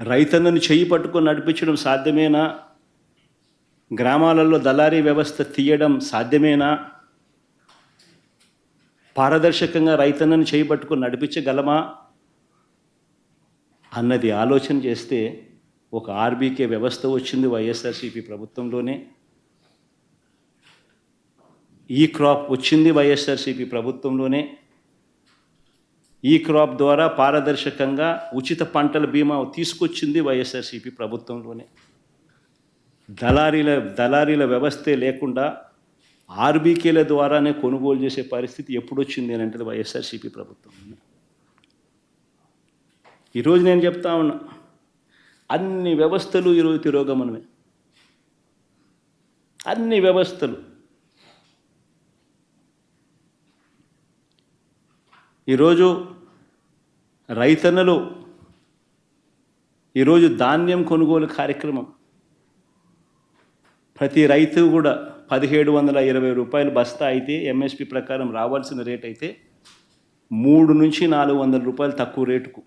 రైతన్నను చెయ్యి పట్టుకొని నడిపించడం సాధ్యమేనా? గ్రామాలలో దళారీ వ్యవస్థ తీయడం సాధ్యమేనా? పారదర్శకంగా రైతన్నను చెయ్యి పట్టుకొని నడిపించగలమా అన్నది ఆలోచన చేస్తే ఒక ఆర్బీకే వ్యవస్థ వచ్చింది వైఎస్ఆర్సీపీ ప్రభుత్వంలోనే. ఈ క్రాప్ వచ్చింది వైఎస్ఆర్సీపీ ప్రభుత్వంలోనే. ఈ క్రాప్ ద్వారా పారదర్శకంగా ఉచిత పంటల బీమా తీసుకొచ్చింది వైఎస్ఆర్సీపీ ప్రభుత్వంలోనే. దళారీల వ్యవస్థే లేకుండా ఆర్బీకేల ద్వారానే కొనుగోలు చేసే పరిస్థితి ఎప్పుడు వచ్చింది అని అంటే వైఎస్ఆర్సీపీ ప్రభుత్వం. ఈరోజు నేను చెప్తా ఉన్నా, అన్ని వ్యవస్థలు ఈరోజు తిరోగమనమే. అన్ని వ్యవస్థలు ఈరోజు రైతన్నలు ఈరోజు ధాన్యం కొనుగోలు కార్యక్రమం ప్రతి రైతు కూడా 1720 రూపాయలు బస్తా అయితే ఎంఎస్పి ప్రకారం రావాల్సిన రేట్ అయితే 300 నుంచి 400 రూపాయలు తక్కువ రేటుకు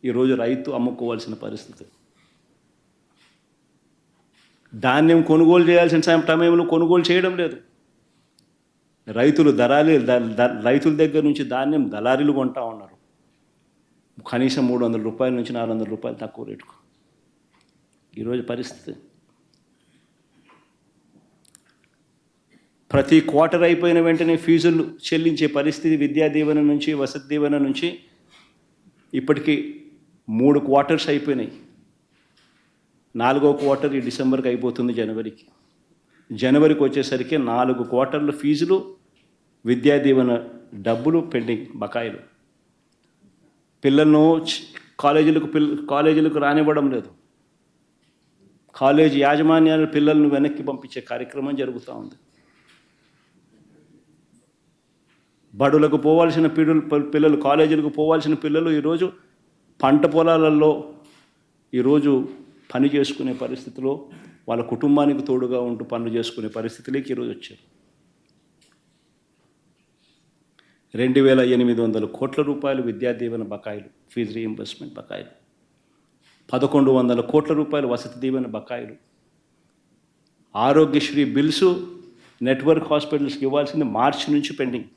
ఈరోజు రైతు అమ్ముకోవాల్సిన పరిస్థితి. ధాన్యం కొనుగోలు చేయాల్సిన సమయంలో కొనుగోలు చేయడం లేదు. రైతుల దగ్గర నుంచి ధాన్యం దళారీలు కొంటా ఉన్నారు కనీసం 300 రూపాయల నుంచి 400 రూపాయలు తక్కువ రేటుకు. ఈరోజు పరిస్థితి ప్రతి క్వార్టర్ అయిపోయిన వెంటనే ఫీజులు చెల్లించే పరిస్థితి. విద్యా దీవెన నుంచి వసతి దీవెన నుంచి ఇప్పటికీ 3 క్వార్టర్స్ అయిపోయినాయి. 4వ క్వార్టర్ ఈ డిసెంబర్కి అయిపోతుంది. జనవరికి వచ్చేసరికి 4 క్వార్టర్ల ఫీజులు విద్యా దీవెన డబ్బులు పెండింగ్ బకాయిలు. పిల్లలను కాలేజీలకు రానివ్వడం లేదు. కాలేజీ యాజమాన్యాలు పిల్లలను వెనక్కి పంపించే కార్యక్రమం జరుగుతూ ఉంది. బడులకు పోవాల్సిన పిల్లలు కాలేజీలకు పోవాల్సిన పిల్లలు ఈరోజు పంట పొలాలలో ఈరోజు పని చేసుకునే పరిస్థితిలో వాళ్ళ కుటుంబానికి తోడుగా ఉంటూ పనులు చేసుకునే పరిస్థితిలోకి ఈరోజు వచ్చారు. 2800 కోట్ల రూపాయలు విద్యా దీవెన బకాయిలు, ఫీజు రీయింబర్స్మెంట్ బకాయిలు, 1100 కోట్ల రూపాయలు వసతి దీవెన బకాయిలు, ఆరోగ్యశ్రీ బిల్సు నెట్వర్క్ హాస్పిటల్స్కి ఇవ్వాల్సింది మార్చి నుంచి పెండింగ్.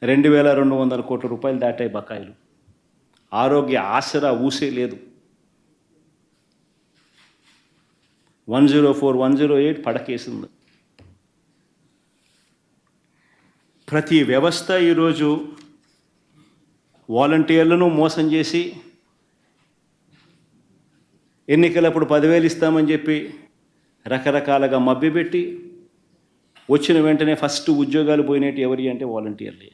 2200 కోట్ల రూపాయలు దాటాయి బకాయిలు. ఆరోగ్య ఆసరా ఊసే లేదు. 104, 108 పడకేసింది. ప్రతి వ్యవస్థ ఈరోజు వాలంటీర్లను మోసం చేసి ఎన్నికలప్పుడు 10,000 ఇస్తామని చెప్పి రకరకాలుగా మభ్యపెట్టి వచ్చిన వెంటనే ఫస్ట్ ఉద్యోగాలు పోయినట్టు ఎవరి అంటే వాలంటీర్లే.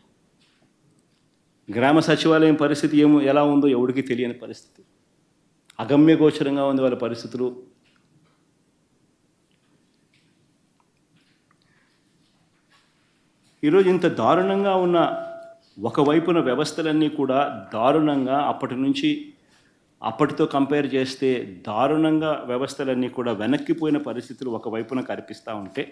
గ్రామ సచివాలయం పరిస్థితి ఎలా ఉందో ఎవరికి తెలియని పరిస్థితి. అగమ్యగోచరంగా ఉంది వాళ్ళ పరిస్థితులు. ఈరోజు ఇంత దారుణంగా ఉన్న ఒకవైపున వ్యవస్థలన్నీ కూడా దారుణంగా అప్పటితో కంపేర్ చేస్తే దారుణంగా వ్యవస్థలన్నీ కూడా వెనక్కిపోయిన పరిస్థితులు ఒకవైపున కనిపిస్తూ ఉంటే